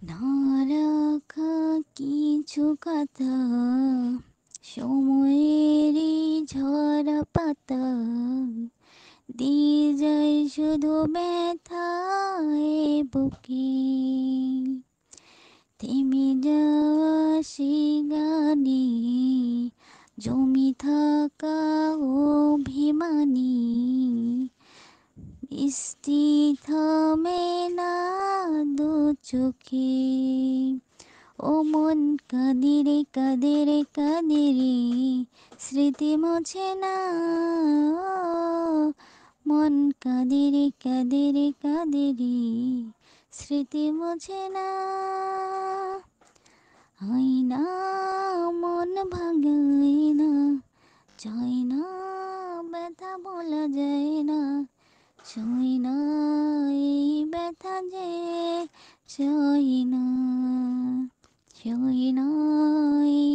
না রাখা কিছু কথা, সময়েরই ঝরা পাতা, দিয়ে যায় শুধু ব্যথায় বুকে। থেমে যাওয়া সেই গানে জমি থাকা অভিমানী, বৃষ্টি থামে না দু চোখে। ও মন কাঁদে রে কাঁদে রে কাঁদে রে, স্মৃতি মোছে না। মন কাঁদে রে কাঁদে রে কাঁদে রে, স্মৃতি মোছে না। হয় না মন ভাঙায় না, চায় না ব্যথা বলা যায় না, চায় না এই ব্যথা যে, চায় না, চায় না এই